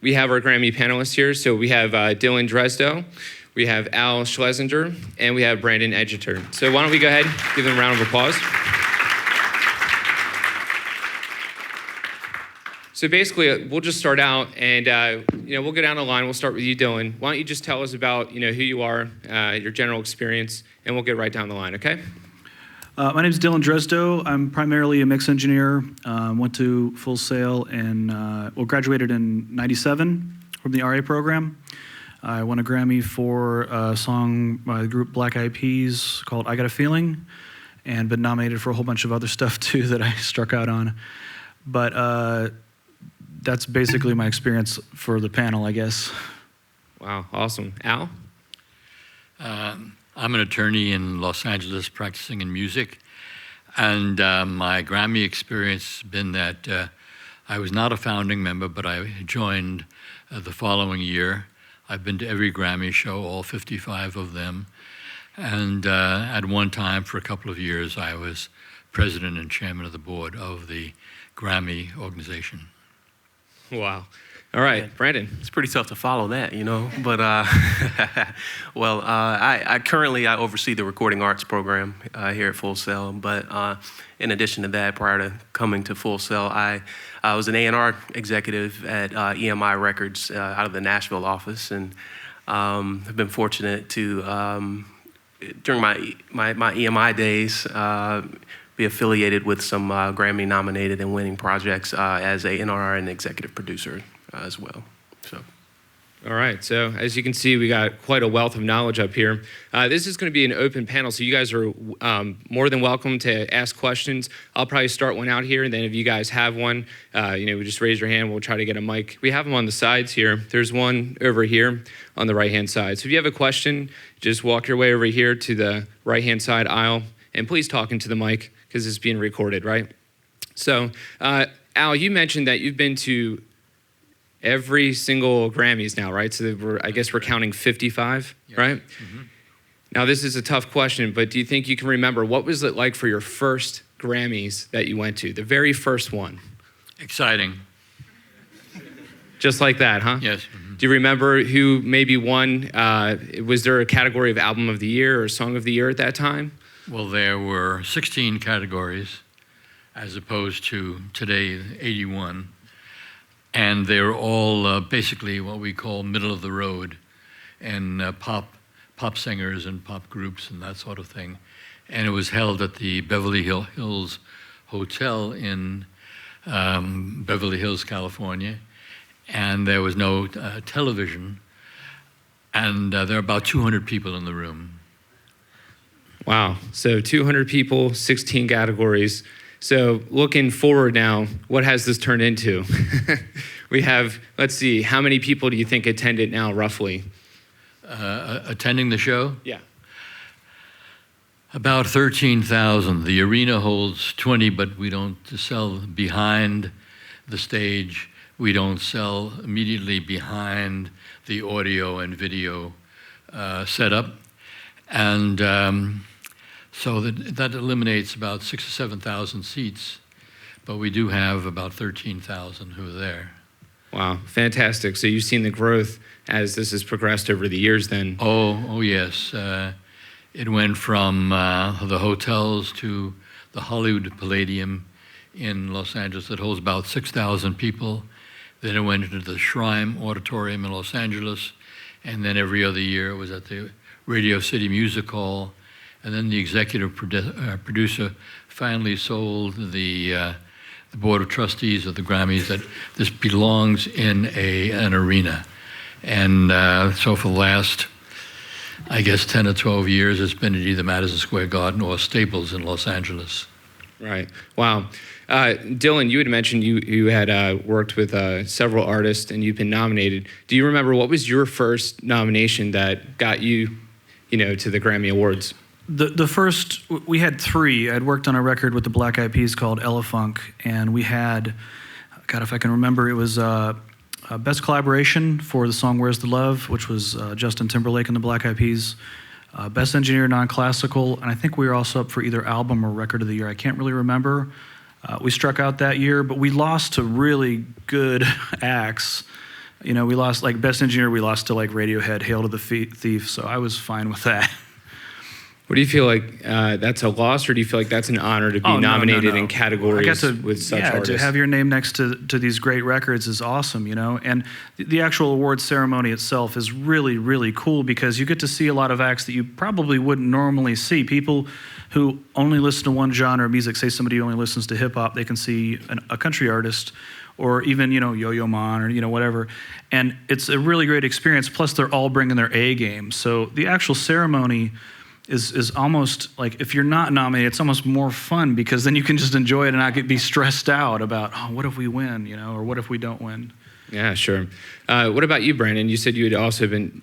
we have our Grammy panelists here. So we have Dylan Dresdow, we have Schlesinger, and we have Brandon Egerton. So why don't we go ahead, give them a round of applause. So basically, we'll just start out, and we'll go down the line. We'll start with you, Dylan. Why don't you just tell us about who you are, your general experience, and we'll get right down the line. Okay? My name is Dylan Dresdow. I'm primarily a mix engineer. Went to Full Sail and graduated in '97 from the RA program. I won a Grammy for a song by the group Black Eyed Peas called "I Got a Feeling," and been nominated for a whole bunch of other stuff too that I struck out on. But that's basically my experience for the panel, I guess. Wow, awesome. Al? I'm an attorney in Los Angeles practicing in music, and my Grammy experience has been that I was not a founding member, but I joined the following year. I've been to every Grammy show, all 55 of them, and at one time for a couple of years I was president and chairman of the board of the Grammy organization. Wow. All right, Brandon. It's pretty tough to follow that, but I currently oversee the recording arts program here at Full Sail, but in addition to that, prior to coming to Full Sail, I was an A&R executive at EMI Records out of the Nashville office, and have been fortunate to, during my EMI days, be affiliated with some Grammy-nominated and winning projects as a NRR and executive producer as well. So. All right, so as you can see, we got quite a wealth of knowledge up here. This is going to be an open panel, so you guys are more than welcome to ask questions. I'll probably start one out here, and then if you guys have one, we just raise your hand. We'll try to get a mic. We have them on the sides here. There's one over here on the right-hand side. So if you have a question, just walk your way over here to the right-hand side aisle, and please talk into the mic, because it's being recorded, right? So, Al, you mentioned that you've been to every single Grammys now, right? So I guess we're counting 55, yes. Right? Mm-hmm. Now, this is a tough question, but do you think you can remember, what was it like for your first Grammys that you went to, the very first one? Exciting. Just like that, huh? Yes. Mm-hmm. Do you remember who maybe won? Was there a category of Album of the Year or Song of the Year at that time? Well, there were 16 categories, as opposed to today, 81. And they were all basically what we call middle of the road, and pop singers and pop groups and that sort of thing. And it was held at the Beverly Hills Hotel in Beverly Hills, California. And there was no television. And there were about 200 people in the room. Wow, so 200 people, 16 categories. So looking forward now, what has this turned into? We have, let's see, how many people do you think attended now, roughly? Attending the show? Yeah. About 13,000. The arena holds 20, but we don't sell behind the stage. We don't sell immediately behind the audio and video setup. And so that eliminates about 6,000 or 7,000 seats, but we do have about 13,000 who are there. Wow, fantastic. So you've seen the growth as this has progressed over the years then? Oh yes. It went from the hotels to the Hollywood Palladium in Los Angeles that holds about 6,000 people. Then it went into the Shrine Auditorium in Los Angeles, and then every other year it was at the Radio City Music Hall. And then the executive producer finally sold the Board of Trustees of the Grammys that this belongs in an arena. And so for the last, I guess, 10 or 12 years, it's been at either Madison Square Garden or Staples in Los Angeles. Right. Wow. Dylan, you had mentioned you had worked with several artists and you've been nominated. Do you remember what was your first nomination that got you, to the Grammy Awards? The first, we had three. I'd worked on a record with the Black Eyed Peas called Elephunk, and we had, God, if I can remember, it was Best Collaboration for the song Where's the Love, which was Justin Timberlake and the Black Eyed Peas. Best Engineer Non-Classical, and I think we were also up for either Album or Record of the Year. I can't really remember. We struck out that year, but we lost to really good acts. You know, we lost, like, Best Engineer, we lost to, like, Radiohead, Hail to the Thief, so I was fine with that. What do you feel like that's a loss, or do you feel like that's an honor to be Oh, no, nominated no. in categories with such artists? To have your name next to these great records is awesome, you know? And the actual awards ceremony itself is really, really cool because you get to see a lot of acts that you probably wouldn't normally see. People who only listen to one genre of music, say somebody who only listens to hip-hop, they can see a country artist or even, you know, Yo-Yo Ma or, you know, whatever. And it's a really great experience, plus they're all bringing their A game. So the actual ceremony is almost like, if you're not nominated, it's almost more fun because then you can just enjoy it and not be stressed out about, oh, what if we win, you know, or what if we don't win? Yeah, sure. What about you, Brandon? You said you had also been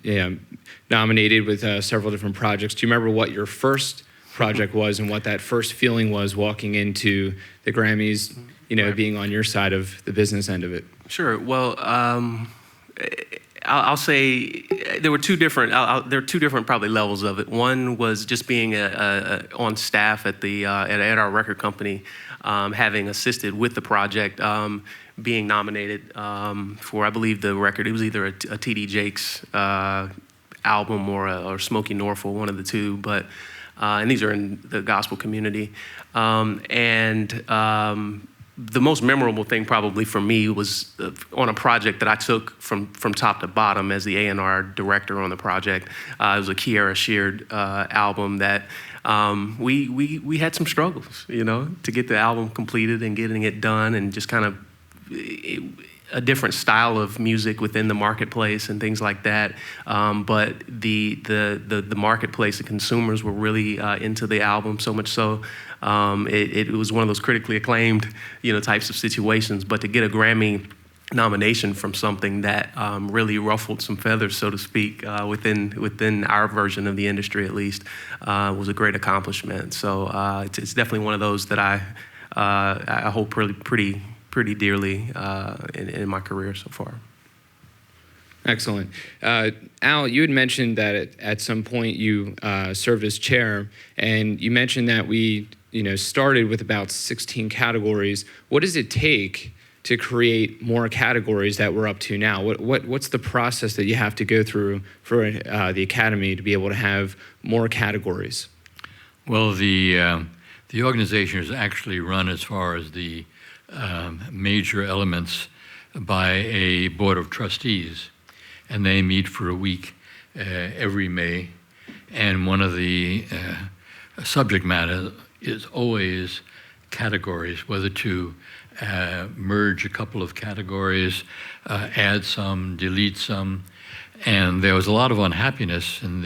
nominated with several different projects. Do you remember what your first project was and what that first feeling was walking into the Grammys, you know, being on your side of the business end of it? Sure. Well, I'll say there were two different. There are two different probably levels of it. One was just being on staff at our record company, having assisted with the project, being nominated for, I believe, the record. It was either a T.D. Jakes album or Smokey Norfolk, one of the two. But and these are in the gospel community, the most memorable thing probably for me was on a project that I took from top to bottom as the A&R director on the project. It was a Kiara Sheard album that we had some struggles, you know, to get the album completed and getting it done, and just kind of a different style of music within the marketplace and things like that. But the marketplace, the consumers were really into the album, so much so it was one of those critically acclaimed, you know, types of situations. But to get a Grammy nomination from something that really ruffled some feathers, so to speak, within our version of the industry at least, was a great accomplishment. So it's definitely one of those that I hold pretty dearly in my career so far. Excellent. Al, you had mentioned that at some point you served as chair, and you mentioned that we, you know, started with about 16 categories. What does it take to create more categories that we're up to now? What's the process that you have to go through for the Academy to be able to have more categories? Well, the organization is actually run, as far as the major elements, by a board of trustees, and they meet for a week every May, and one of the subject matter is always categories, whether to merge a couple of categories, add some, delete some, and there was a lot of unhappiness in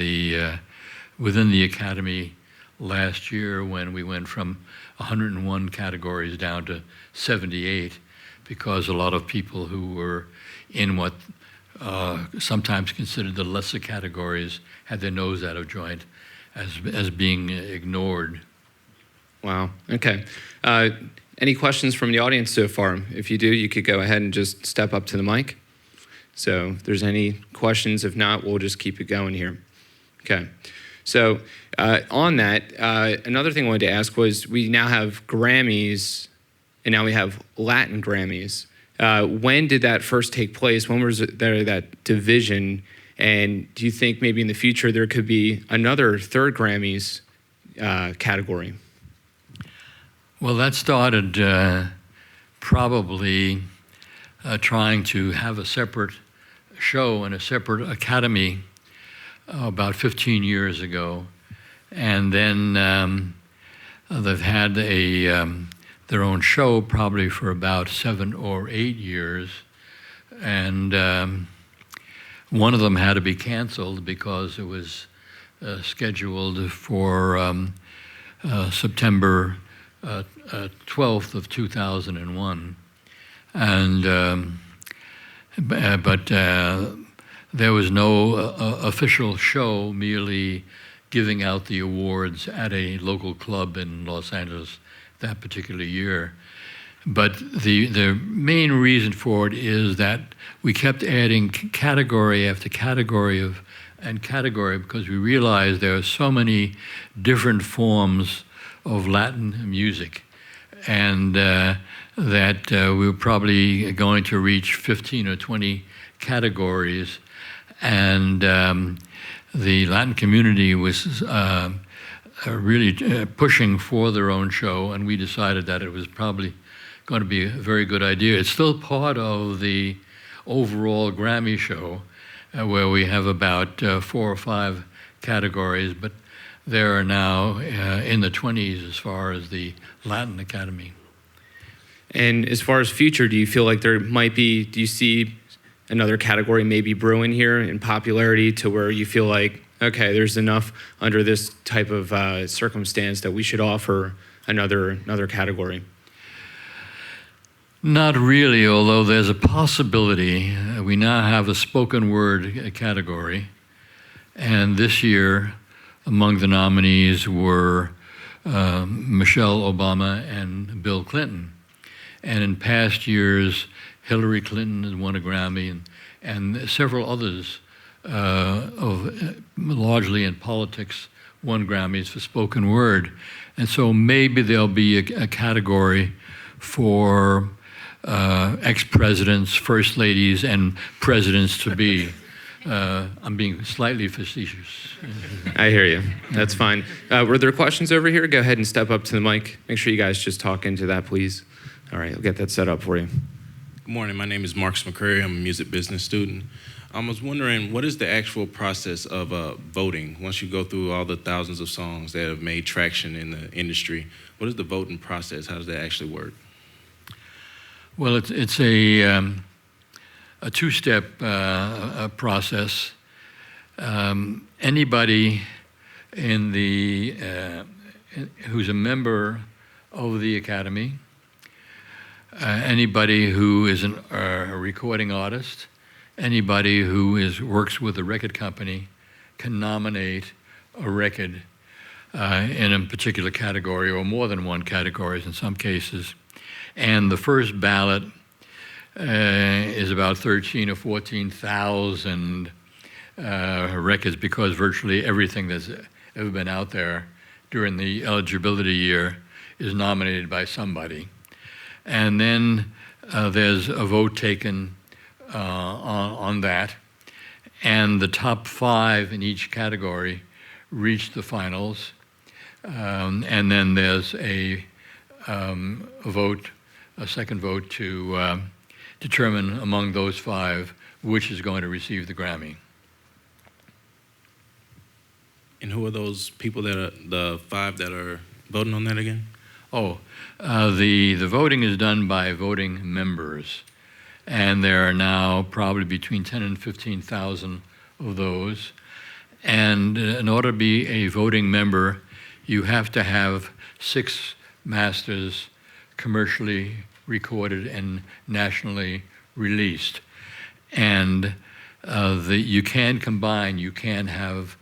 within the Academy last year when we went from 101 categories down to 78, because a lot of people who were in what sometimes considered the lesser categories had their nose out of joint as being ignored. Wow, okay. Any questions from the audience so far? If you do, you could go ahead and just step up to the mic. So if there's any questions, if not, we'll just keep it going here. Okay. So on that, another thing I wanted to ask was, we now have Grammys, and now we have Latin Grammys. When did that first take place? When was there that division? And do you think maybe in the future there could be another third Grammys category? Well, that started probably trying to have a separate show and a separate academy about 15 years ago. And then they've had their own show probably for about 7 or 8 years. And one of them had to be canceled because it was scheduled for September 12th of 2001. And but there was no official show, merely giving out the awards at a local club in Los Angeles that particular year. But the main reason for it is that we kept adding category after category because we realized there are so many different forms of Latin music. And that we were probably going to reach 15 or 20 categories, and the Latin community was really pushing for their own show, and we decided that it was probably going to be a very good idea. It's still part of the overall Grammy show, where we have about 4 or 5 categories, but there are now in the 20s as far as the Latin Academy. And as far as future, do you feel like there might be, do you see another category maybe brewing here in popularity to where you feel like, okay, there's enough under this type of circumstance that we should offer another category? Not really, although there's a possibility. We now have a spoken word category, and this year among the nominees were Michelle Obama and Bill Clinton. And in past years, Hillary Clinton has won a Grammy, and several others, largely in politics, won Grammys for spoken word. And so maybe there'll be a category for ex-presidents, first ladies, and presidents-to-be. I'm being slightly facetious. I hear you. That's fine. Were there questions over here? Go ahead and step up to the mic. Make sure you guys just talk into that, please. All right, I'll get that set up for you. Good morning. My name is Marcus McCrary. I'm a music business student. I was wondering, what is the actual process of voting? Once you go through all the thousands of songs that have made traction in the industry, what is the voting process? How does that actually work? Well, it's a two-step process. Anybody in the who's a member of the Academy, anybody who is a recording artist, anybody who works with a record company can nominate a record in a particular category or more than one categories in some cases. And the first ballot is about 13 or 14,000 records, because virtually everything that's ever been out there during the eligibility year is nominated by somebody. And then there's a vote taken on that, and the top 5 in each category reach the finals, and then there's a second vote to determine among those 5 which is going to receive the Grammy. And who are those people that are the 5 that are voting on that again? Oh, the voting is done by voting members, and there are now probably between 10 and 15,000 of those. And in order to be a voting member, you have to have 6 masters commercially recorded and nationally released. And you can combine, you can have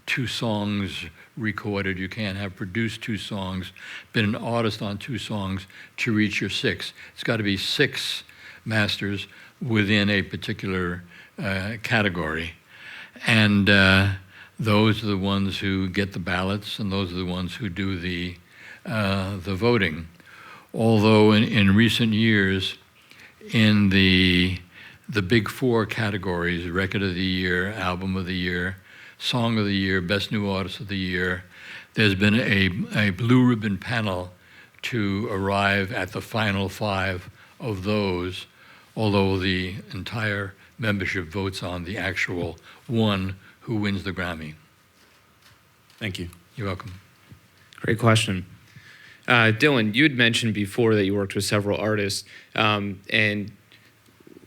2 songs recorded, you can have produced 2 songs, been an artist on 2 songs to reach your 6. It's got to be 6 masters within a particular category. And those are the ones who get the ballots, and those are the ones who do the voting. Although in recent years, in the big 4 categories, Record of the Year, Album of the Year, Song of the Year, Best New Artist of the Year, there's been a blue ribbon panel to arrive at the final 5 of those, although the entire membership votes on the actual one who wins the Grammy. Thank you. You're welcome. Great question. Dylan, you had mentioned before that you worked with several artists, and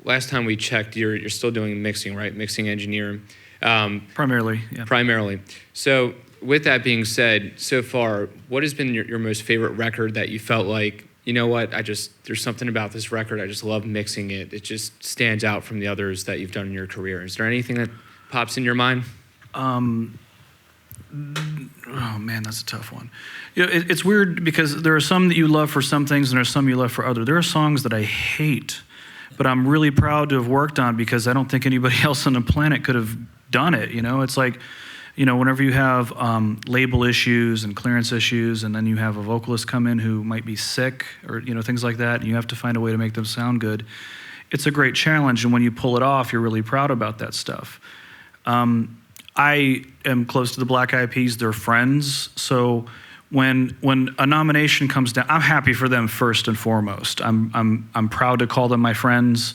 last time we checked, you're still doing mixing, right? Mixing engineer. Primarily, yeah. Primarily. So with that being said, so far, what has been your most favorite record that you felt like, you know what, there's something about this record, I just love mixing it. It just stands out from the others that you've done in your career. Is there anything that pops in your mind? Oh man, that's a tough one. You know, it's weird because there are some that you love for some things and there are some you love for others. There are songs that I hate, but I'm really proud to have worked on because I don't think anybody else on the planet could have done it. You know, it's like, whenever you have label issues and clearance issues, and then you have a vocalist come in who might be sick or, things like that, and you have to find a way to make them sound good, it's a great challenge. And when you pull it off, you're really proud about that stuff. I am close to the Black Eyed Peas. They're friends. So when a nomination comes down, I'm happy for them first and foremost. I'm proud to call them my friends.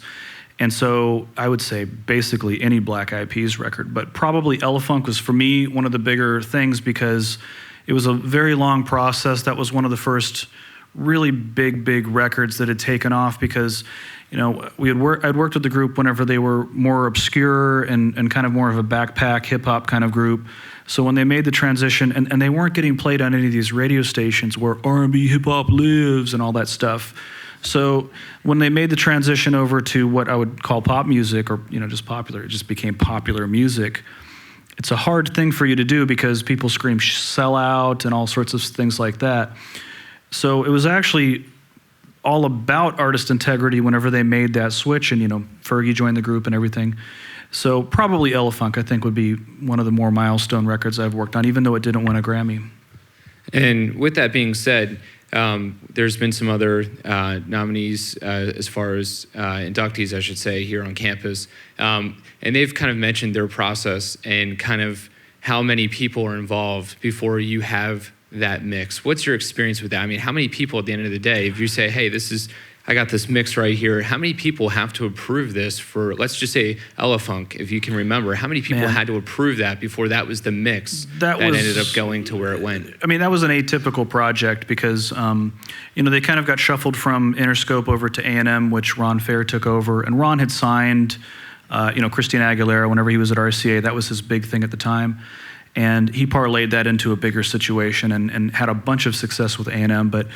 And so I would say basically any Black Eyed Peas record, but probably Elephunk was for me one of the bigger things because it was a very long process. That was one of the first really big records that had taken off because, I'd worked with the group whenever they were more obscure and kind of more of a backpack hip hop kind of group. So when they made the transition, and they weren't getting played on any of these radio stations where R&B hip hop lives and all that stuff. So when they made the transition over to what I would call pop music or, just popular, it just became popular music. It's a hard thing for you to do because people scream sell out and all sorts of things like that. So it was actually all about artist integrity whenever they made that switch and, Fergie joined the group and everything. So probably Elephunk, I think, would be one of the more milestone records I've worked on, even though it didn't win a Grammy. And with that being said, there's been some other nominees as far as inductees, I should say, here on campus. And they've kind of mentioned their process and kind of how many people are involved before you have that mix. What's your experience with that? I mean, how many people at the end of the day, if you say, hey, I got this mix right here, how many people have to approve this for, let's just say Elephunk, if you can remember, how many people had to approve that before that was the mix that ended up going to where it went? I mean, that was an atypical project because, they kind of got shuffled from Interscope over to A&M, which Ron Fair took over. And Ron had signed, Christina Aguilera whenever he was at RCA. That was his big thing at the time. And he parlayed that into a bigger situation and had a bunch of success with A&M. But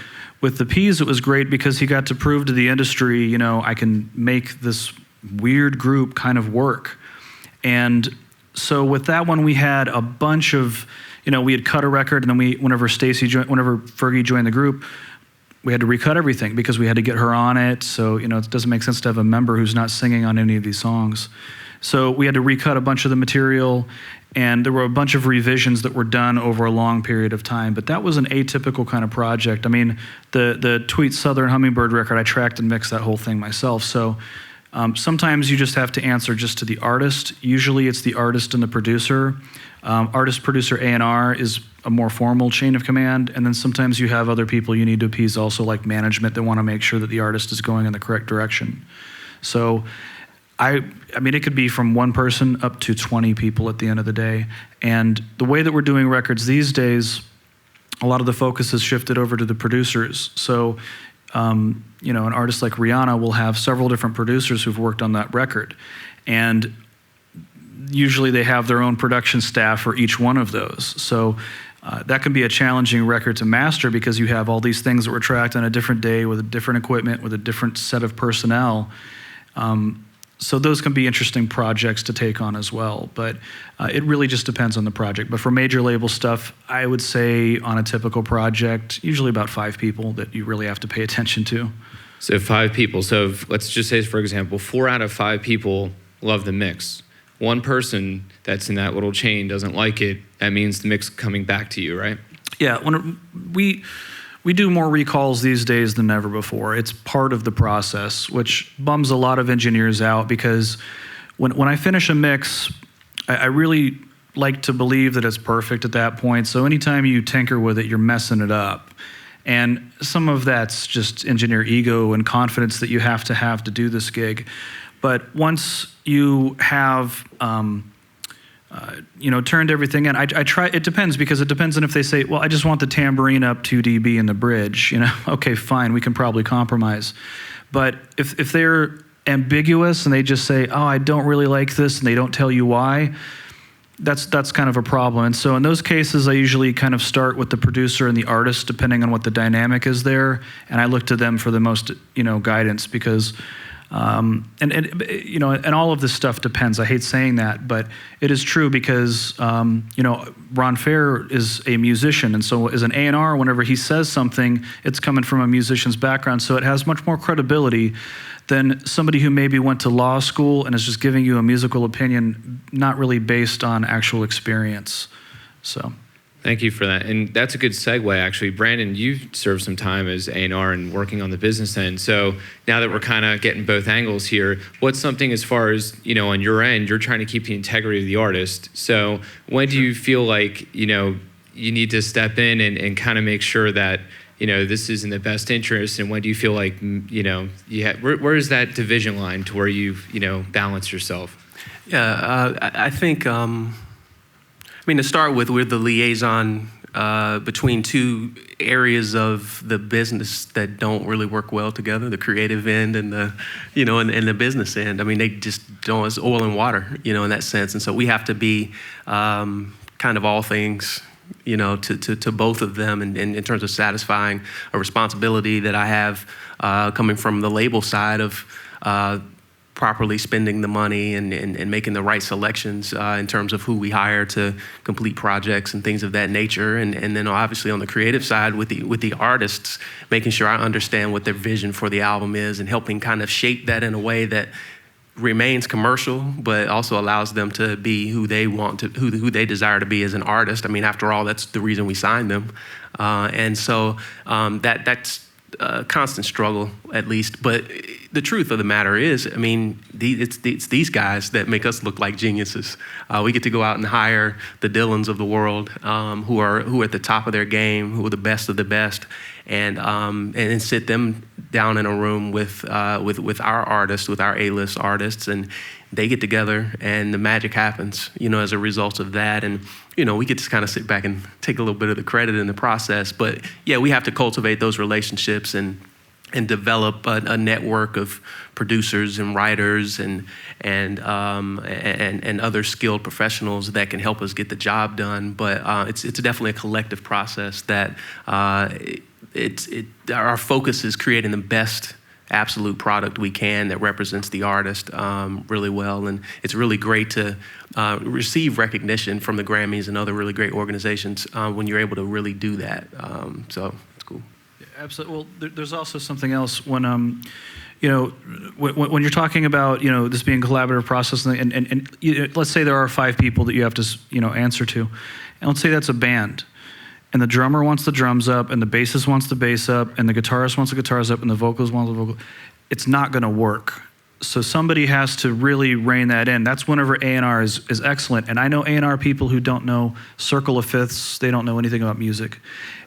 with the Peas, it was great because he got to prove to the industry, I can make this weird group kind of work. And so with that one, we had a bunch of, we had cut a record, and then whenever Fergie joined the group, we had to recut everything because we had to get her on it. So, it doesn't make sense to have a member who's not singing on any of these songs. So we had to recut a bunch of the material, and there were a bunch of revisions that were done over a long period of time. But that was an atypical kind of project. I mean, the Tweet Southern Hummingbird record, I tracked and mixed that whole thing myself. So sometimes you just have to answer just to the artist. Usually it's the artist and the producer. Artist, producer, A&R is a more formal chain of command. And then sometimes you have other people you need to appease also, like management, that want to make sure that the artist is going in the correct direction. So I mean, it could be from one person up to 20 people at the end of the day. And the way that we're doing records these days, a lot of the focus has shifted over to the producers. So, an artist like Rihanna will have several different producers who've worked on that record. And usually they have their own production staff for each one of those. So that can be a challenging record to master because you have all these things that were tracked on a different day with a different equipment, with a different set of personnel. So those can be interesting projects to take on as well, but it really just depends on the project. But for major label stuff, I would say on a typical project, usually about 5 people that you really have to pay attention to. So 5 people. So let's just say, for example, 4 out of 5 people love the mix. One person that's in that little chain doesn't like it. That means the mix coming back to you, right? Yeah, when we do more recalls these days than ever before. It's part of the process, which bums a lot of engineers out because when I finish a mix, I really like to believe that it's perfect at that point. So anytime you tinker with it, you're messing it up. And some of that's just engineer ego and confidence that you have to do this gig. But once you have turned everything in. I try, it depends, because it depends on if they say, well, I just want the tambourine up 2 dB in the bridge, okay, fine, we can probably compromise. But if they're ambiguous and they just say, oh, I don't really like this, and they don't tell you why, that's kind of a problem. And so in those cases, I usually kind of start with the producer and the artist, depending on what the dynamic is there, and I look to them for the most, guidance, because and all of this stuff depends. I hate saying that, but it is true because, Ron Fair is a musician. And so as an A&R, whenever he says something, it's coming from a musician's background. So it has much more credibility than somebody who maybe went to law school and is just giving you a musical opinion, not really based on actual experience. So. Thank you for that. And that's a good segue, actually. Brandon, you've served some time as A&R and working on the business end. So now that we're kind of getting both angles here, what's something as far as, on your end, you're trying to keep the integrity of the artist. So when do you feel like, you need to step in and kind of make sure that, this is in the best interest? And when do you feel like, where is that division line to where you balance yourself? Yeah, I think... to start with, we're the liaison between two areas of the business that don't really work well together: the creative end and the, and the business end. They just don't. It's oil and water, in that sense. And so we have to be kind of all things, to both of them, and in terms of satisfying a responsibility that I have coming from the label side of properly spending the money and making the right selections in terms of who we hire to complete projects and things of that nature. And then obviously on the creative side with the artists, making sure I understand what their vision for the album is and helping kind of shape that in a way that remains commercial, but also allows them to be who they want to, who they desire to be as an artist. After all, that's the reason we signed them. And so that's a constant struggle, at least. But the truth of the matter is, it's these guys that make us look like geniuses. We get to go out and hire the Dylans of the world, who are at the top of their game, who are the best of the best, and sit them down in a room with our artists, with our A-list artists, and they get together, and the magic happens, as a result of that. And we get to kind of sit back and take a little bit of the credit in the process. But yeah, we have to cultivate those relationships and develop a network of producers and writers and other skilled professionals that can help us get the job done. But it's definitely a collective process that our focus is creating the best absolute product we can that represents the artist really well. And it's really great to receive recognition from the Grammys and other really great organizations when you're able to really do that. So it's cool. Yeah, absolutely. Well, there's also something else when when you're talking about this being a collaborative process, and let's say there are 5 people that you have to answer to, and let's say that's a band. And the drummer wants the drums up, and the bassist wants the bass up, and the guitarist wants the guitars up, and the vocalist wants the vocal. It's not going to work. So somebody has to really rein that in. That's whenever A&R is excellent. And I know A&R people who don't know circle of fifths. They don't know anything about music.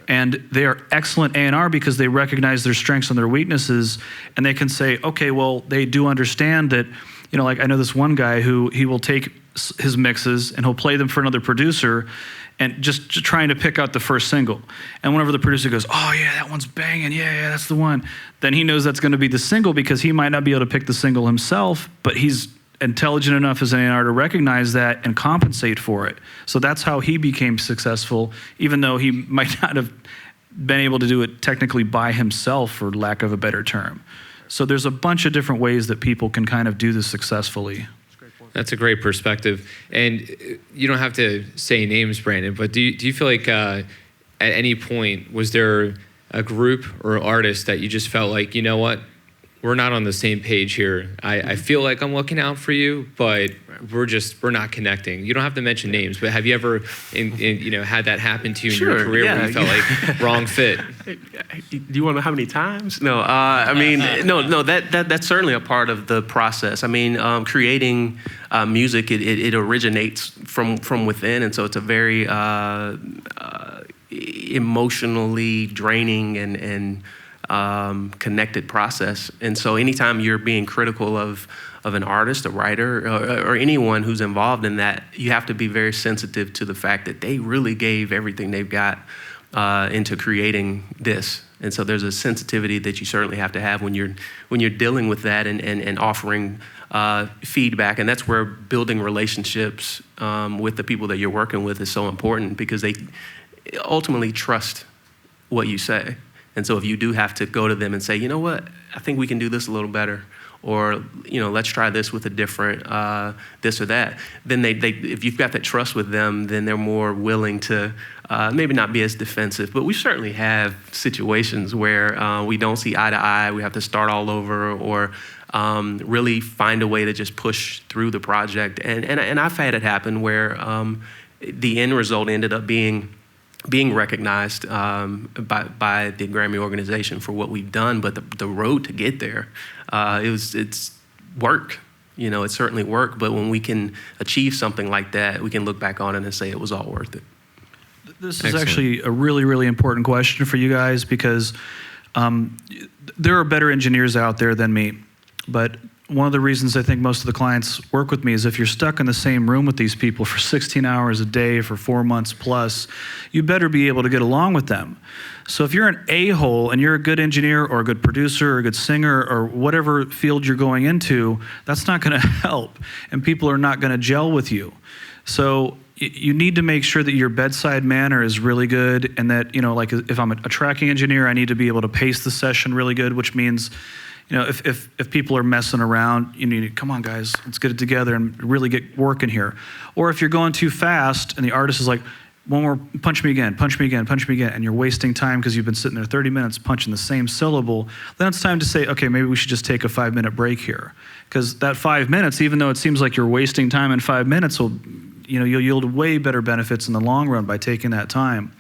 And they are excellent A&R because they recognize their strengths and their weaknesses, and they can say, okay, well, they do understand that, like I know this one guy who he will take his mixes and he'll play them for another producer, and just trying to pick out the first single. And whenever the producer goes, oh yeah, that one's banging, yeah, that's the one, then he knows that's gonna be the single because he might not be able to pick the single himself, but he's intelligent enough as an A&R to recognize that and compensate for it. So that's how he became successful, even though he might not have been able to do it technically by himself, for lack of a better term. So there's a bunch of different ways that people can kind of do this successfully. That's a great perspective. And you don't have to say names, Brandon, but do you feel like at any point, was there a group or artist that you just felt like, you know what, we're not on the same page here. I feel like I'm looking out for you, but we're not connecting. You don't have to mention names, but have you ever had that happen to you in your career where you felt like wrong fit? Do you want to know how many times? No, no. That's certainly a part of the process. Creating music, it originates from within, and so it's a very emotionally draining and connected process. And so anytime you're being critical of an artist, a writer, or anyone who's involved in that, you have to be very sensitive to the fact that they really gave everything they've got into creating this. And so there's a sensitivity that you certainly have to have when you're dealing with that and offering feedback. And that's where building relationships with the people that you're working with is so important, because they ultimately trust what you say. And so if you do have to go to them and say, you know what, I think we can do this a little better, or let's try this with a different this or that, then they if you've got that trust with them, then they're more willing to maybe not be as defensive. But we certainly have situations where we don't see eye to eye, we have to start all over, or really find a way to just push through the project. And I've had it happen where the end result ended up being recognized by the Grammy organization for what we've done, but the road to get there, it's work. You know, it's certainly work, but when we can achieve something like that, we can look back on it and say it was all worth it. This is Excellent. actually a really, really important question for you guys because there are better engineers out there than me. But one of the reasons I think most of the clients work with me is if you're stuck in the same room with these people for 16 hours a day for 4 months plus, you better be able to get along with them. So if you're an a-hole and you're a good engineer or a good producer or a good singer or whatever field you're going into, that's not going to help, and people are not going to gel with you. So you need to make sure that your bedside manner is really good, and that, you know, like if I'm a tracking engineer, I need to be able to pace the session really good, which means, you know, if people are messing around, you need to, come on guys, let's get it together and really get working here. Or if you're going too fast and the artist is like, one more, punch me again, punch me again, punch me again, and you're wasting time because you've been sitting there 30 minutes punching the same syllable, then it's time to say, okay, maybe we should just take a 5-minute break here. Because that 5 minutes, even though it seems like you're wasting time in 5 minutes, will, you know, you'll yield way better benefits in the long run by taking that time.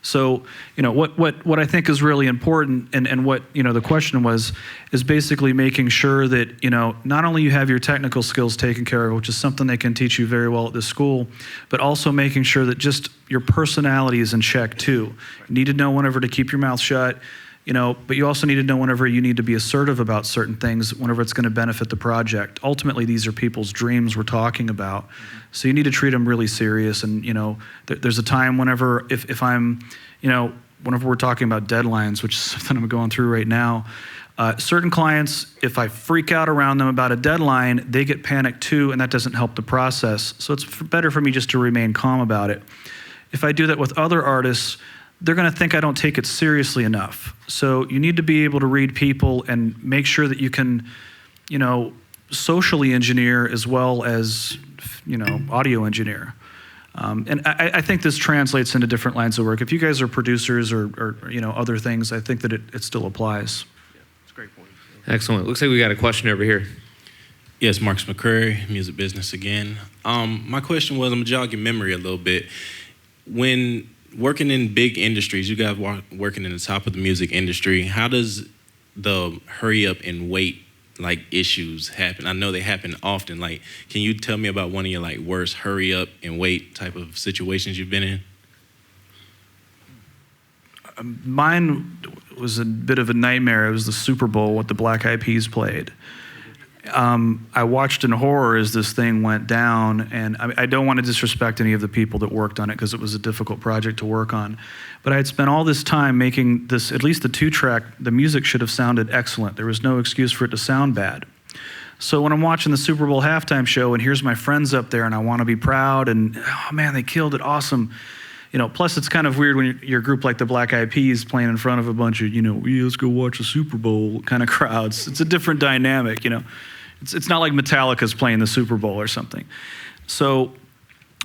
So, you know, what I think is really important, and what, you know, the question was, is basically making sure that, you know, not only you have your technical skills taken care of, which is something they can teach you very well at this school, but also making sure that just your personality is in check too. You need to know whenever to keep your mouth shut, you know, but you also need to know whenever you need to be assertive about certain things, whenever it's going to benefit the project. Ultimately, these are people's dreams we're talking about. So you need to treat them really serious. And, you know, there's a time whenever, if I'm, you know, whenever we're talking about deadlines, which is something I'm going through right now, certain clients, if I freak out around them about a deadline, they get panicked too, and that doesn't help the process. So it's better for me just to remain calm about it. If I do that with other artists, they're going to think I don't take it seriously enough. So you need to be able to read people and make sure that you can, you know, socially engineer as well as, you know, audio engineer. And I think this translates into different lines of work. If you guys are producers or you know, other things, I think that it still applies. Yeah, it's a great point. Excellent. Looks like we got a question over here. Yes, Marcus McCrary, music business again. My question was, I'm gonna jog your memory a little bit. When working in big industries, you guys working in the top of the music industry, how does the hurry up and wait like issues happen? I know they happen often. Like, can you tell me about one of your like worst hurry up and wait type of situations you've been in? Mine was a bit of a nightmare. It was the Super Bowl, what the Black Eyed Peas played. I watched in horror as this thing went down, and I don't want to disrespect any of the people that worked on it because it was a difficult project to work on. But I had spent all this time making this, at least the 2-track, the music should have sounded excellent. There was no excuse for it to sound bad. So when I'm watching the Super Bowl halftime show and here's my friends up there and I want to be proud and, oh man, they killed it, awesome. You know, plus it's kind of weird when you're a group like the Black Eyed Peas playing in front of a bunch of, you know, yeah, let's go watch the Super Bowl kind of crowds. It's a different dynamic, you know. It's not like Metallica's playing the Super Bowl or something. So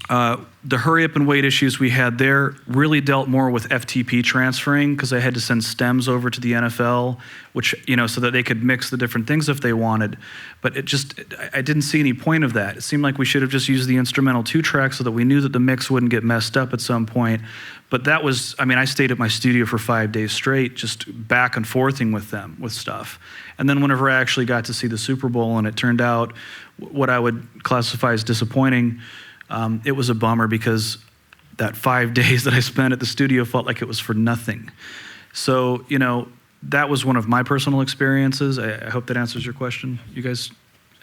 the hurry up and wait issues we had there really dealt more with FTP transferring because I had to send stems over to the NFL, which, you know, so that they could mix the different things if they wanted. But I didn't see any point of that. It seemed like we should have just used the instrumental 2-track so that we knew that the mix wouldn't get messed up at some point. But that was, I mean, I stayed at my studio for 5 days straight, just back and forthing with them with stuff. And then whenever I actually got to see the Super Bowl and it turned out what I would classify as disappointing, it was a bummer because that 5 days that I spent at the studio felt like it was for nothing. So, you know, that was one of my personal experiences. I hope that answers your question. You guys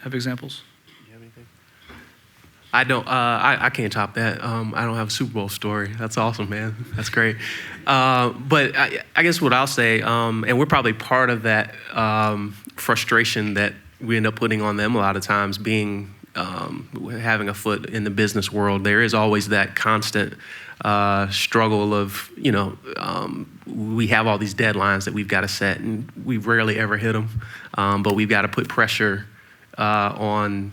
have examples? You have anything? I don't. I can't top that. I don't have a Super Bowl story. That's awesome, man. That's great. But I guess what I'll say, and we're probably part of that frustration that we end up putting on them a lot of times, being having a foot in the business world. There is always that constant struggle of, you know, we have all these deadlines that we've got to set, and we rarely ever hit them. But we've got to put pressure on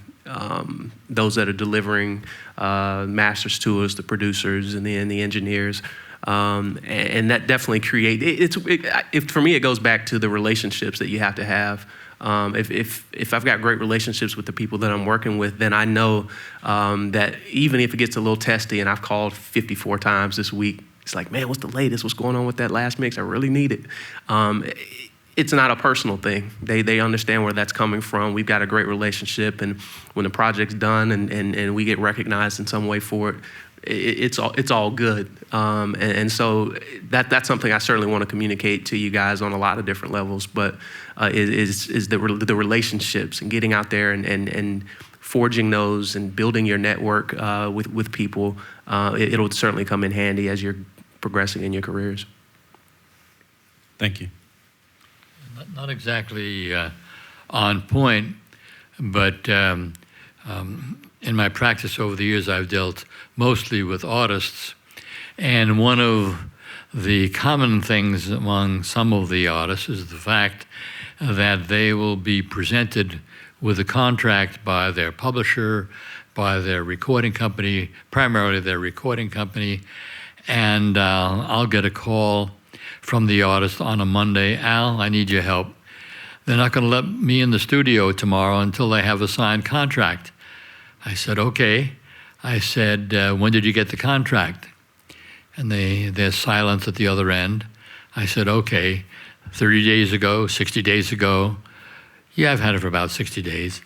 those that are delivering masters to us, the producers and the engineers. And that definitely for me, it goes back to the relationships that you have to have If I've got great relationships with the people that I'm working with, then I know that even if it gets a little testy, and I've called 54 times this week, it's like, man, what's the latest? What's going on with that last mix? I really need it. It's not a personal thing. They understand where that's coming from. We've got a great relationship, and when the project's done and we get recognized in some way for it, it's all good. And so that's something I certainly want to communicate to you guys on a lot of different levels, but is the relationships and getting out there and forging those and building your network with people. It'll certainly come in handy as you're progressing in your careers. Thank you. Not exactly on point, but in my practice over the years, I've dealt mostly with artists, and one of the common things among some of the artists is the fact that they will be presented with a contract by their publisher, by their recording company, primarily their recording company, and I'll get a call from the artist on a Monday, Al, I need your help. They're not going to let me in the studio tomorrow until they have a signed contract. I said, okay. I said, when did you get the contract? And there's silence at the other end. I said, okay, 30 days ago, 60 days ago. Yeah, I've had it for about 60 days.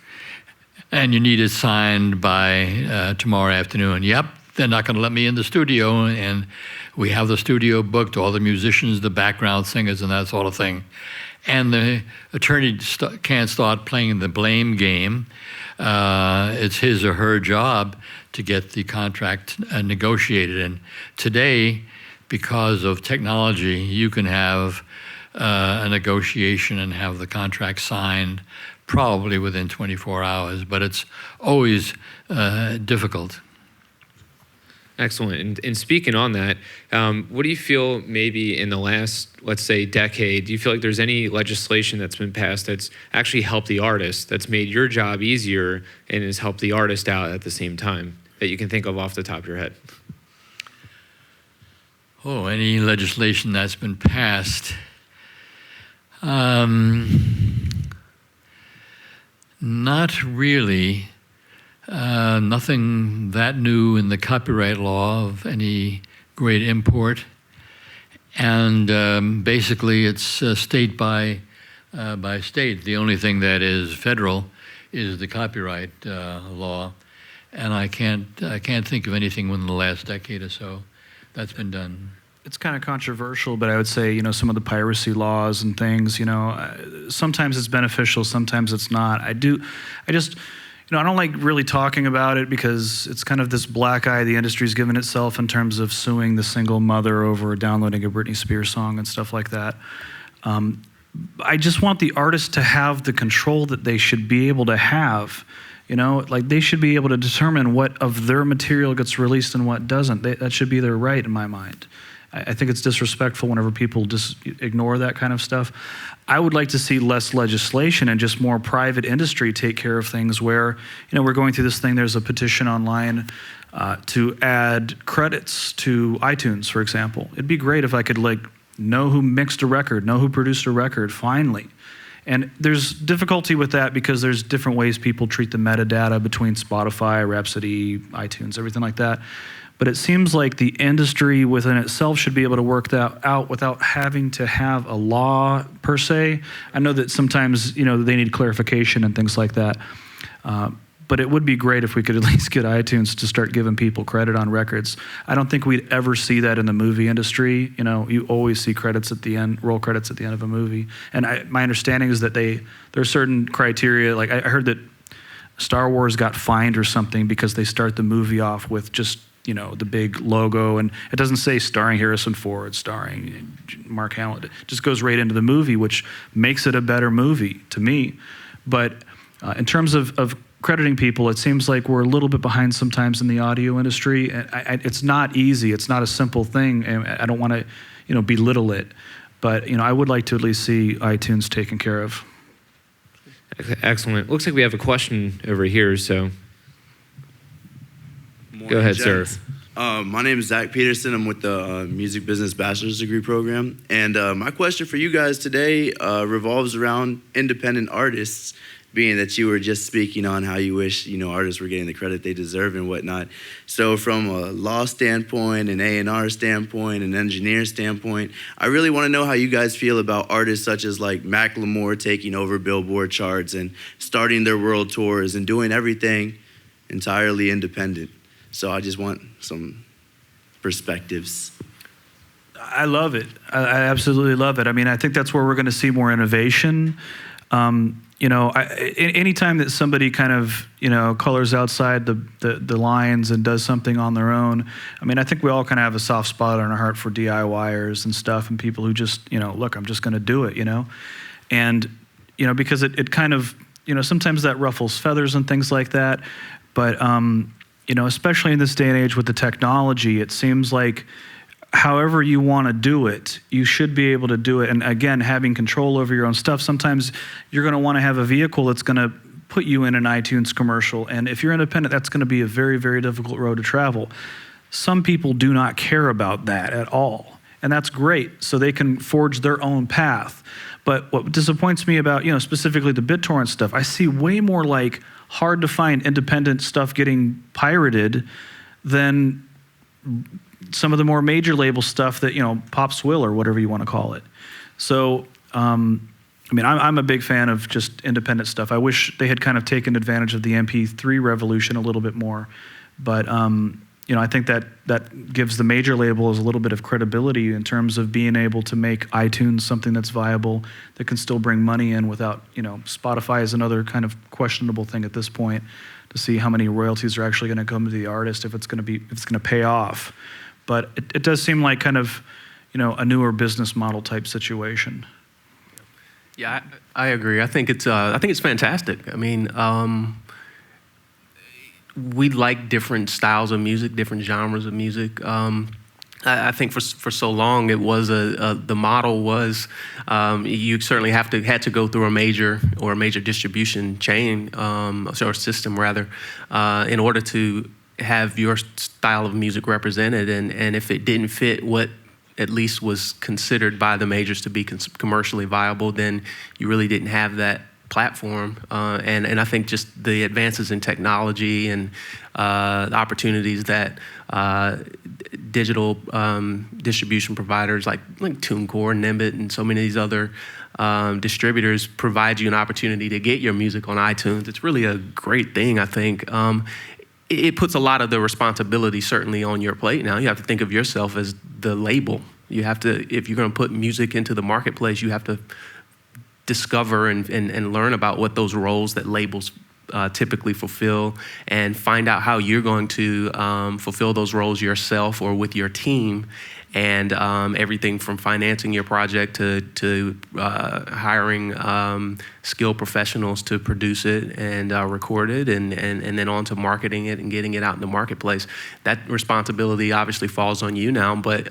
And you need it signed by tomorrow afternoon. Yep, they're not going to let me in the studio, and we have the studio booked, all the musicians, the background singers, and that sort of thing. And the attorney can't start playing the blame game. It's his or her job to get the contract negotiated. And today, because of technology, you can have a negotiation and have the contract signed probably within 24 hours, but it's always difficult. Excellent. And speaking on that, what do you feel maybe in the last, let's say, decade, do you feel like there's any legislation that's been passed that's actually helped the artist, that's made your job easier and has helped the artist out at the same time, that you can think of off the top of your head? Oh, any legislation that's been passed? Not really. Nothing that new in the copyright law of any great import. And basically it's state by state. The only thing that is federal is the copyright law. And I can't think of anything within the last decade or so that's been done. It's kind of controversial, but I would say, some of the piracy laws and things, sometimes it's beneficial, sometimes it's not. I don't like really talking about it because it's kind of this black eye the industry's given itself in terms of suing the single mother over downloading a Britney Spears song and stuff like that. I just want the artist to have the control that they should be able to have. Like they should be able to determine what of their material gets released and what doesn't. That should be their right in my mind. I think it's disrespectful whenever people just ignore that kind of stuff. I would like to see less legislation and just more private industry take care of things where, we're going through this thing, there's a petition online to add credits to iTunes, for example. It'd be great if I could know who mixed a record, know who produced a record, finally. And there's difficulty with that because there's different ways people treat the metadata between Spotify, Rhapsody, iTunes, everything like that. But it seems like the industry within itself should be able to work that out without having to have a law per se. I know that sometimes, they need clarification and things like that. But it would be great if we could at least get iTunes to start giving people credit on records. I don't think we'd ever see that in the movie industry. You always see credits at the end, roll credits at the end of a movie. And my understanding is that there are certain criteria. Like I heard that Star Wars got fined or something because they start the movie off with just the big logo, and it doesn't say starring Harrison Ford, starring Mark Hamill. It just goes right into the movie, which makes it a better movie to me. But in terms of crediting people, it seems like we're a little bit behind sometimes in the audio industry. It's not easy. It's not a simple thing, and I don't want to, belittle it. But, I would like to at least see iTunes taken care of. Excellent. Looks like we have a question over here, so go ahead, sir. My name is Zach Peterson. I'm with the Music Business Bachelor's Degree program. And my question for you guys today revolves around independent artists, being that you were just speaking on how you wish, artists were getting the credit they deserve and whatnot. So from a law standpoint, an A&R standpoint, an engineer standpoint, I really want to know how you guys feel about artists such as like Macklemore taking over Billboard charts and starting their world tours and doing everything entirely independent. So I just want some perspectives. I love it. I absolutely love it. I mean, I think that's where we're going to see more innovation. Anytime that somebody kind of, colors outside the lines and does something on their own, I mean, I think we all kind of have a soft spot on our heart for DIYers and stuff and people who just, look, I'm just going to do it, And, because it kind of, sometimes that ruffles feathers and things like that. But, especially in this day and age with the technology, it seems like however you want to do it, you should be able to do it. And again, having control over your own stuff, sometimes you're going to want to have a vehicle that's going to put you in an iTunes commercial. And if you're independent, that's going to be a very, very difficult road to travel. Some people do not care about that at all. And that's great. So they can forge their own path. But what disappoints me about, specifically the BitTorrent stuff, I see way more like hard to find independent stuff getting pirated than some of the more major label stuff that, pops will or whatever you want to call it. So, I'm a big fan of just independent stuff. I wish they had kind of taken advantage of the MP3 revolution a little bit more. But, I think that gives the major labels a little bit of credibility in terms of being able to make iTunes something that's viable, that can still bring money in without, Spotify is another kind of questionable thing at this point to see how many royalties are actually going to come to the artist, if it's going to pay off. But it does seem like kind of, a newer business model type situation. Yeah, I agree. I think it's fantastic. I mean, we like different styles of music, different genres of music. I think for so long it was the model was you certainly had to go through a major distribution chain or system rather in order to have your style of music represented, and if it didn't fit what at least was considered by the majors to be commercially viable, then you really didn't have that platform. And I think just the advances in technology and the opportunities that digital distribution providers like TuneCore, Nimbit, and so many of these other distributors provide you an opportunity to get your music on iTunes. It's really a great thing, I think. It puts a lot of the responsibility certainly on your plate now. You have to think of yourself as the label. You have to, if you're going to put music into the marketplace, you have to discover and learn about what those roles that labels typically fulfill, and find out how you're going to fulfill those roles yourself or with your team. And everything from financing your project to hiring skilled professionals to produce it and record it, and then on to marketing it and getting it out in the marketplace. That responsibility obviously falls on you now, but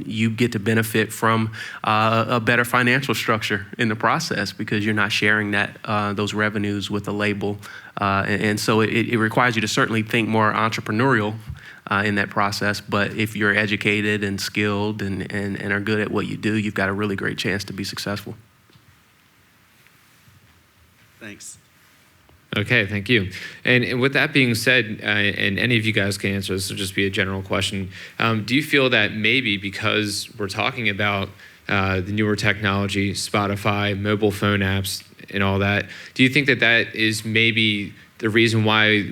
you get to benefit from a better financial structure in the process because you're not sharing those revenues with the label. And so it requires you to certainly think more entrepreneurial in that process, but if you're educated and skilled and are good at what you do, you've got a really great chance to be successful. Thanks. Okay, thank you. And with that being said, and any of you guys can answer this, will just be a general question. Do you feel that maybe because we're talking about the newer technology, Spotify, mobile phone apps, and all that, do you think that is maybe the reason why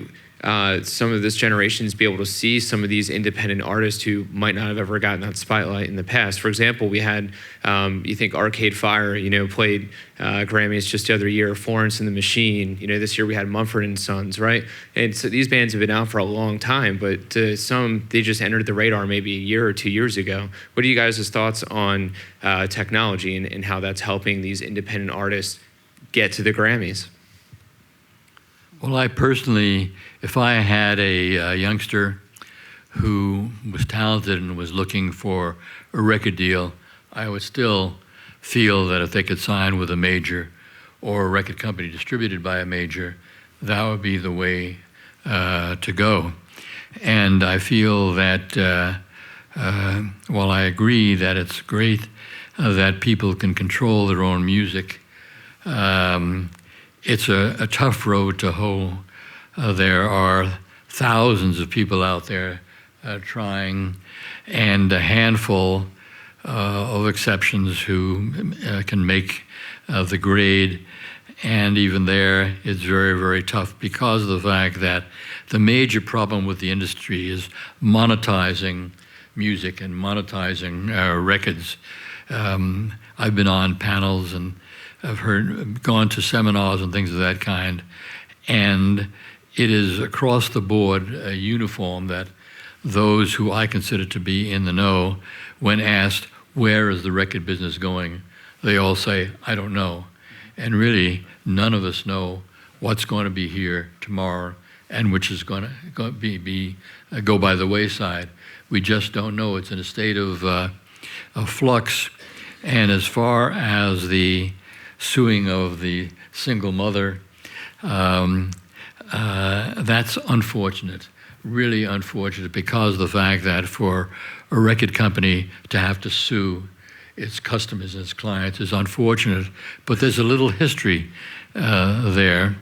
some of this generation is be able to see some of these independent artists who might not have ever gotten that spotlight in the past? For example, we had, you think Arcade Fire, played Grammys just the other year, Florence and the Machine. This year we had Mumford & Sons, right? And so these bands have been out for a long time, but to some, they just entered the radar maybe a year or 2 years ago. What are you guys' thoughts on technology and how that's helping these independent artists get to the Grammys? Well, I personally, if I had a youngster who was talented and was looking for a record deal, I would still feel that if they could sign with a major or a record company distributed by a major, that would be the way to go. And I feel that while I agree that it's great that people can control their own music, it's a tough road to hoe. There are thousands of people out there trying, and a handful of exceptions who can make the grade. And even there, it's very, very tough because of the fact that the major problem with the industry is monetizing music and monetizing records. I've been on panels and I've gone to seminars and things of that kind, and it is across the board uniform that those who I consider to be in the know, when asked, where is the record business going, they all say, I don't know. And really, none of us know what's going to be here tomorrow and which is going to go by the wayside. We just don't know. It's in a state of flux. And as far as the suing of the single mother, that's unfortunate, really unfortunate, because of the fact that for a record company to have to sue its customers and its clients is unfortunate. But there's a little history there,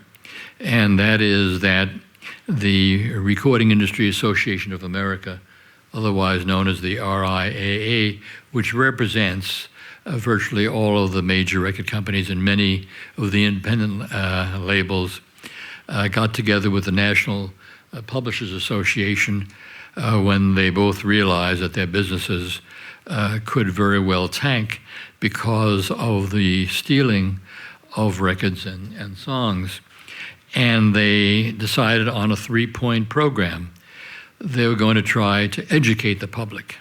and that is that the Recording Industry Association of America, otherwise known as the RIAA, which represents virtually all of the major record companies and many of the independent labels, got together with the National Publishers Association when they both realized that their businesses could very well tank because of the stealing of records and songs. And they decided on a 3-point program. They were going to try to educate the public.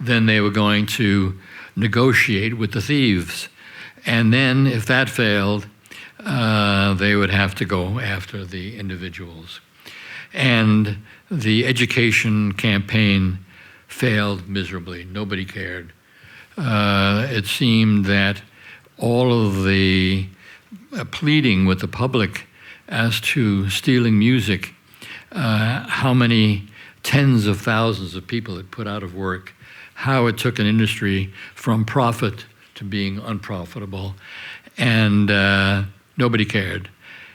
Then they were going to negotiate with the thieves. And then if that failed, they would have to go after the individuals. And the education campaign failed miserably. Nobody cared. It seemed that all of the pleading with the public as to stealing music, how many tens of thousands of people it put out of work, how it took an industry from profit to being unprofitable, and nobody cared.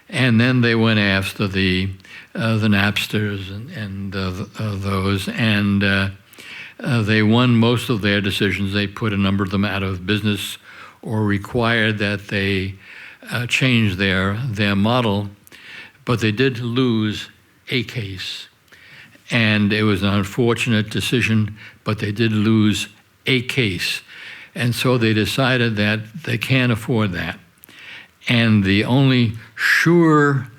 And then they went after the Napsters and those, and they won most of their decisions. They put a number of them out of business or required that they change their model, but they did lose a case. And it was an unfortunate decision, but they did lose a case. And so they decided that they can't afford that. And the only sure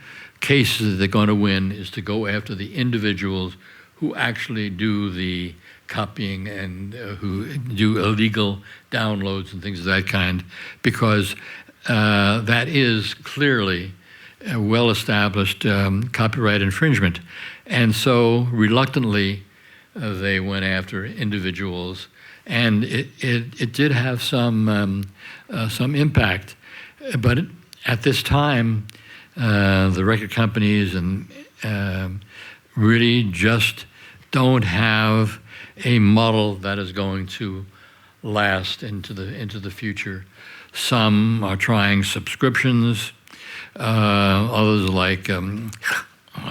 cases that they're going to win is to go after the individuals who actually do the copying and who do illegal downloads and things of that kind, because that is clearly a well-established copyright infringement. And so reluctantly, they went after individuals, and it did have some impact. But at this time, the record companies and really just don't have a model that is going to last into the future. Some are trying subscriptions. Others like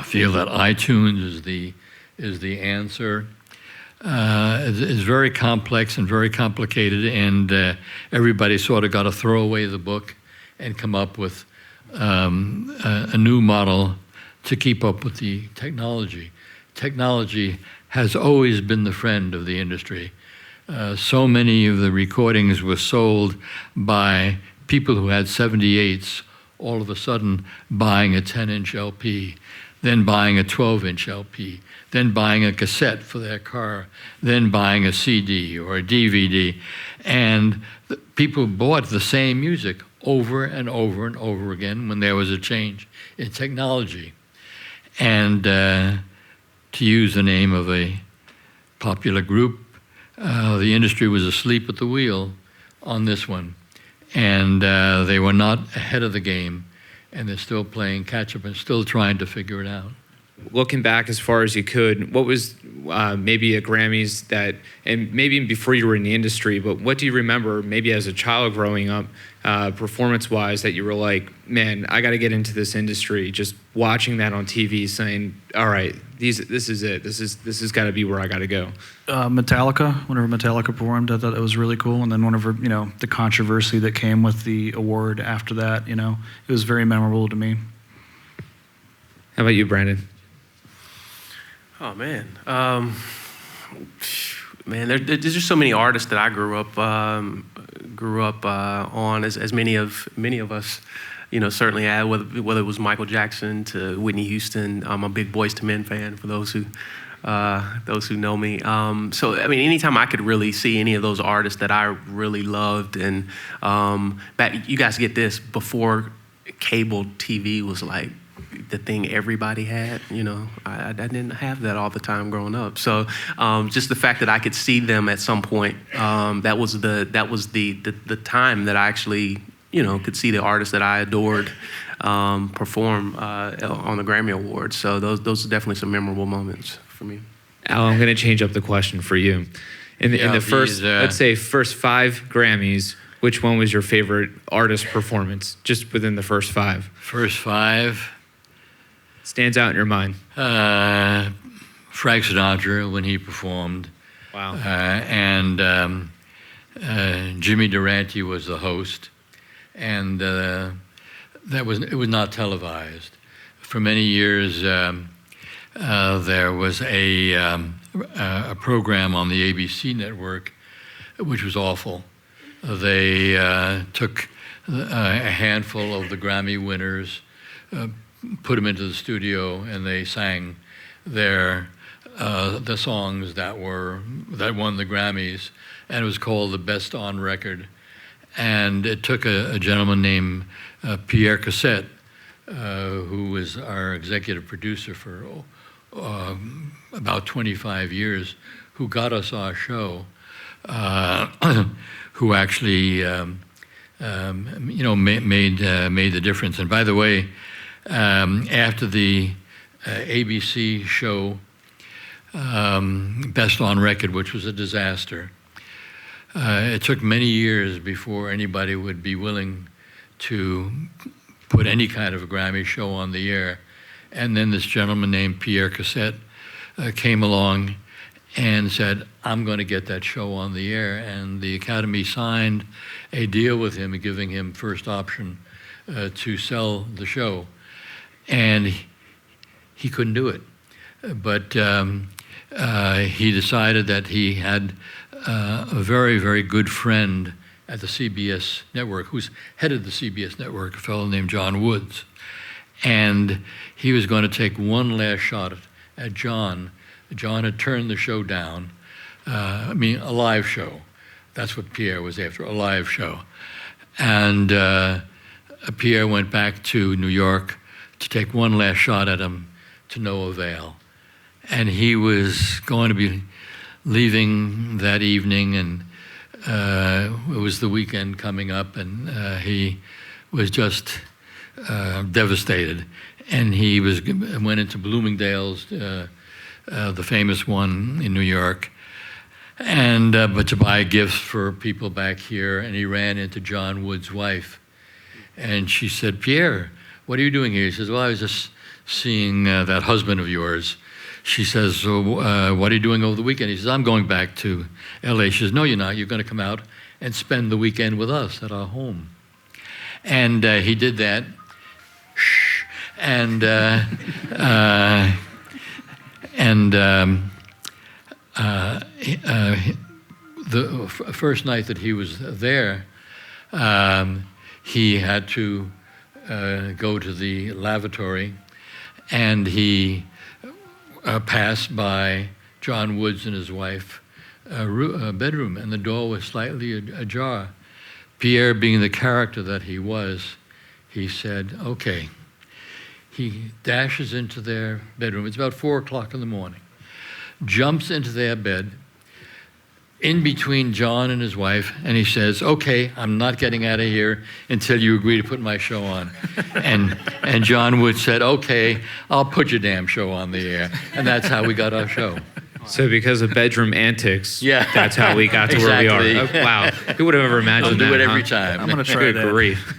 feel that iTunes is the answer. It's very complex and very complicated, and everybody sort of got to throw away the book and come up with a new model to keep up with the technology. Technology has always been the friend of the industry. So many of the recordings were sold by people who had 78s, all of a sudden buying a 10-inch LP, then buying a 12-inch LP, then buying a cassette for their car, then buying a CD or a DVD. And people bought the same music over and over and over again when there was a change in technology. And to use the name of a popular group, the industry was asleep at the wheel on this one. And they were not ahead of the game, and they're still playing catch-up and still trying to figure it out. looking back as far as you could, what was maybe a Grammys that, and maybe even before you were in the industry, but what do you remember maybe as a child growing up, performance-wise, that you were like, man, I got to get into this industry, just watching that on TV saying, all right, this is it. This has got to be where I got to go. Metallica, whenever Metallica performed, I thought that was really cool. And then whenever, the controversy that came with the award after that, it was very memorable to me. How about you, Brandon? Oh, man. Man, there's just so many artists that I grew up on, as many of us, certainly had, whether it was Michael Jackson to Whitney Houston. I'm a big Boyz II Men fan, for those who know me. So, I mean, anytime I could really see any of those artists that I really loved, and you guys get this, before cable TV was like the thing everybody had, I didn't have that all the time growing up. So just the fact that I could see them at some point, that was the time that I actually, could see the artists that I adored perform on the Grammy Awards. So those are definitely some memorable moments for me. Al, I'm going to change up the question for you. In the first, let's say, first 5 Grammys, which one was your favorite artist performance, just within the first 5? First 5. Stands out in your mind. Frank Sinatra when he performed. Wow. And Jimmy Durante was the host, and it was not televised. For many years, there was a program on the ABC network, which was awful. They took a handful of the Grammy winners, put them into the studio, and they sang the songs that won the Grammys, and it was called the Best on Record. And it took a gentleman named Pierre Cassette, who was our executive producer for about 25 years, who got us our show, who actually made the difference. And by the way, after the ABC show, Best on Record, which was a disaster, it took many years before anybody would be willing to put any kind of a Grammy show on the air. And then this gentleman named Pierre Cassette came along and said, I'm going to get that show on the air. And the Academy signed a deal with him, giving him first option to sell the show. And he couldn't do it. But he decided that he had a very, very good friend at the CBS network, who's headed the CBS network, a fellow named John Woods. And he was going to take one last shot at John. John had turned the show down. A live show. That's what Pierre was after, a live show. And Pierre went back to New York to take one last shot at him, to no avail. And he was going to be leaving that evening, and it was the weekend coming up, and he was just devastated. And he went into Bloomingdale's, the famous one in New York, and but to buy gifts for people back here, and he ran into John Wood's wife, and she said, Pierre, what are you doing here? He says, well, I was just seeing that husband of yours. She says, so, what are you doing over the weekend? He says, I'm going back to LA. She says, no, you're not. You're going to come out and spend the weekend with us at our home. And he did that. And the first night that he was there, he had to go to the lavatory, and he passed by John Woods and his wife bedroom, and the door was slightly ajar. Pierre, being the character that he was, he said, okay. He dashes into their bedroom. It's about 4 o'clock in the morning. Jumps into their bed. in between John and his wife, and he says, "Okay, I'm not getting out of here until you agree to put my show on." and John Wood said, "Okay, I'll put your damn show on the air," and that's how we got our show. So because of bedroom antics, Yeah. that's how we got to where we are. Exactly. Oh, wow. Who would have ever imagined I'll do that, it every huh? time. I'm going to try Good that. grief.